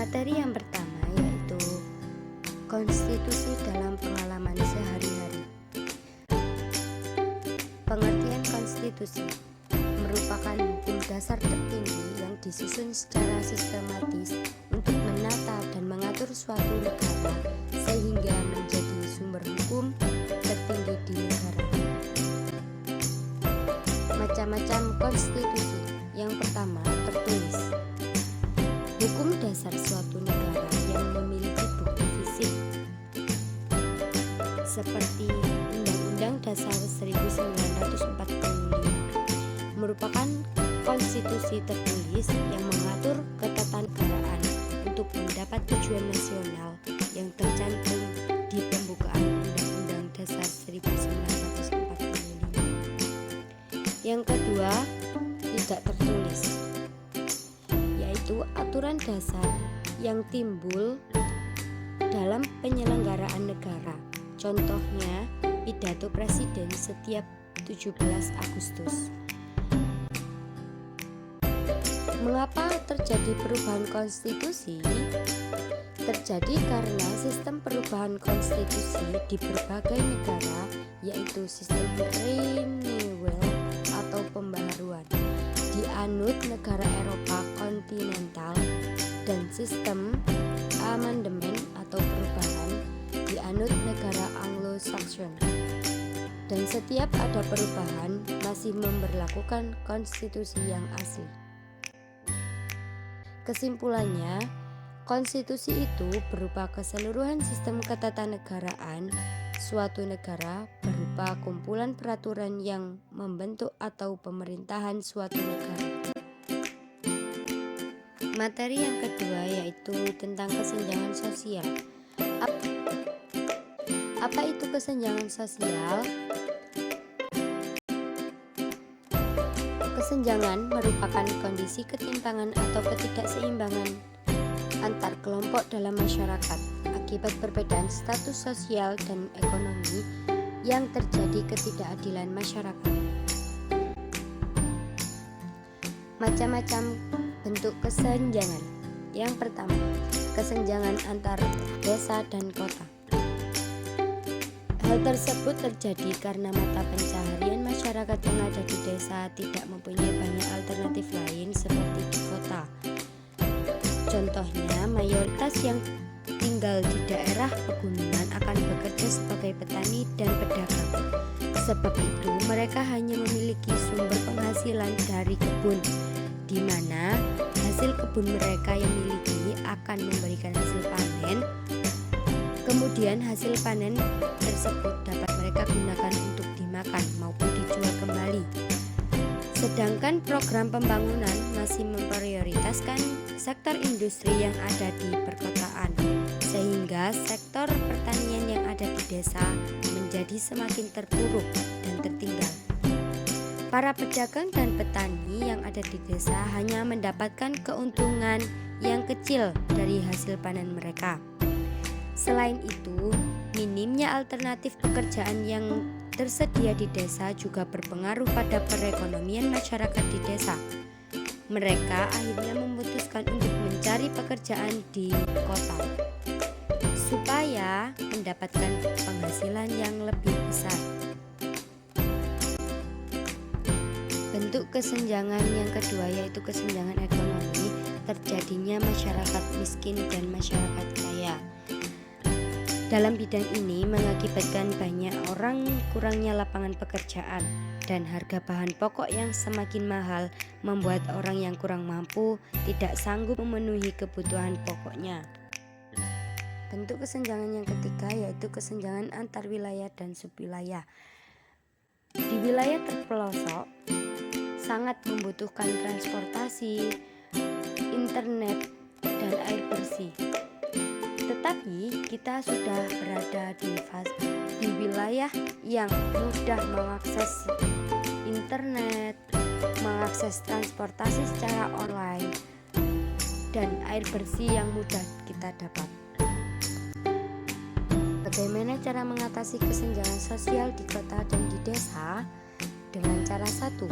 Materi yang pertama yaitu konstitusi dalam pengalaman sehari-hari. Pengertian konstitusi merupakan hukum dasar tertinggi yang disusun secara sistematis untuk menata dan mengatur suatu negara sehingga menjadi sumber hukum tertinggi di negara. Macam-macam konstitusi. Yang pertama, tertulis. Hukum dasar suatu negara yang memiliki bukti fisik seperti Undang-Undang Dasar 1945 merupakan konstitusi tertulis yang mengatur ketatanegaraan untuk mendapat tujuan nasional yang tercantum di pembukaan Undang-Undang Dasar 1945. Yang kedua, tidak tertulis, yaitu aturan dasar yang timbul dalam penyelenggaraan negara. Contohnya, pidato presiden setiap 17 Agustus. Mengapa terjadi perubahan konstitusi? Terjadi karena sistem perubahan konstitusi di berbagai negara, yaitu sistem renewal atau pembaharuan, dianut negara Eropa kontinental, dan sistem amandemen atau perubahan dianut negara Anglo-Saxon. Dan setiap ada perubahan masih memberlakukan konstitusi yang asli. Kesimpulannya, konstitusi itu berupa keseluruhan sistem ketatanegaraan suatu negara berupa kumpulan peraturan yang membentuk atau pemerintahan suatu negara. Materi yang kedua yaitu tentang kesenjangan sosial. Apa itu kesenjangan sosial? Kesenjangan merupakan kondisi ketimpangan atau ketidakseimbangan antar kelompok dalam masyarakat akibat perbedaan status sosial dan ekonomi yang terjadi ketidakadilan masyarakat. Macam-macam bentuk kesenjangan. Yang pertama, kesenjangan antar desa dan kota. Hal tersebut terjadi karena mata pencaharian masyarakat yang ada di desa tidak mempunyai banyak alternatif lain seperti di kota. Contohnya, mayoritas yang tinggal di daerah pegunungan akan bekerja sebagai petani dan pedagang. Sebab itu, mereka hanya memiliki sumber penghasilan dari kebun, di mana hasil kebun mereka yang miliki akan memberikan hasil panen. Kemudian hasil panen tersebut dapat mereka gunakan untuk dimakan maupun dijual kembali. Sedangkan program pembangunan masih memprioritaskan sektor industri yang ada di perkotaan, sehingga sektor pertanian yang ada di desa menjadi semakin terpuruk dan tertinggal. Para pedagang dan petani yang ada di desa hanya mendapatkan keuntungan yang kecil dari hasil panen mereka. Selain itu, minimnya alternatif pekerjaan yang tersedia di desa juga berpengaruh pada perekonomian masyarakat di desa. Mereka akhirnya memutuskan untuk mencari pekerjaan di kota supaya mendapatkan penghasilan yang lebih besar. Bentuk kesenjangan yang kedua yaitu kesenjangan ekonomi, terjadinya masyarakat miskin dan masyarakat kaya. Dalam bidang ini mengakibatkan banyak orang kurangnya lapangan pekerjaan dan harga bahan pokok yang semakin mahal membuat orang yang kurang mampu tidak sanggup memenuhi kebutuhan pokoknya. Bentuk kesenjangan yang ketiga yaitu kesenjangan antar wilayah dan subwilayah. Di wilayah terpelosok sangat membutuhkan transportasi, internet, dan air bersih. Tetapi kita sudah berada di wilayah yang mudah mengakses internet, mengakses transportasi secara online, dan air bersih yang mudah kita dapat. Bagaimana cara mengatasi kesenjangan sosial di kota dan di desa? Dengan cara satu,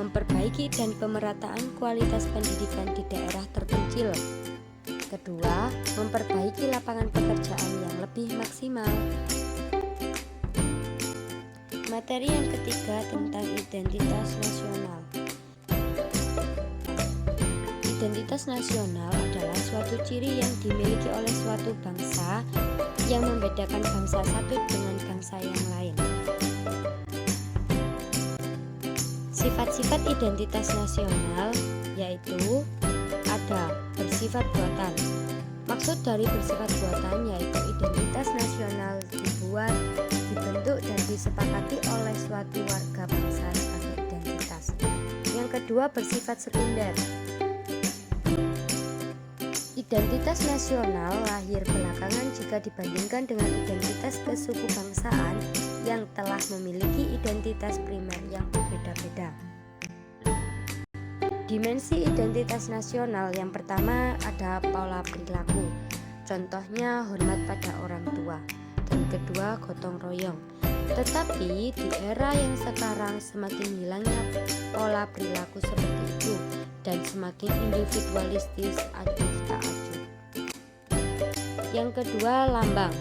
memperbaiki dan pemerataan kualitas pendidikan di daerah terpencil. Kedua, memperbaiki lapangan pekerjaan yang lebih maksimal. Materi yang ketiga tentang identitas nasional. Identitas nasional adalah suatu ciri yang dimiliki oleh suatu bangsa yang membedakan bangsa satu dengan bangsa yang lain. Sifat-sifat identitas nasional yaitu ada bersifat buatan. Maksud dari bersifat buatan yaitu identitas nasional dibuat, dibentuk dan disepakati oleh suatu warga bangsa sebagai identitas. Yang kedua bersifat sekunder. Identitas nasional lahir belakangan jika dibandingkan dengan identitas kesukubangsaan yang telah memiliki identitas primer yang berbeda-beda. Dimensi identitas nasional yang pertama ada pola perilaku. Contohnya hormat pada orang tua. Dan kedua gotong royong. Tetapi di era yang sekarang semakin hilangnya pola perilaku seperti itu dan semakin individualistis acuh tak acuh. Yang kedua lambang.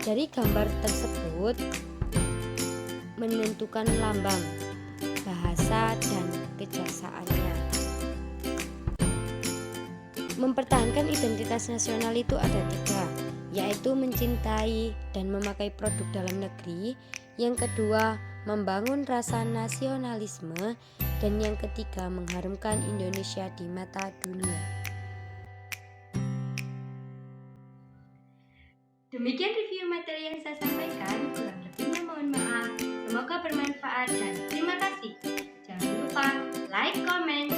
Dari gambar tersebut menentukan lambang, bahasa dan kejaksaannya. Mempertahankan identitas nasional itu ada tiga, yaitu mencintai dan memakai produk dalam negeri. Yang kedua, membangun rasa nasionalisme. Dan yang ketiga, mengharumkan Indonesia di mata dunia. Demikian review materi yang saya sampaikan, kurang lebihnya mohon maaf. Semoga bermanfaat dan terima kasih. Jangan lupa like, comment,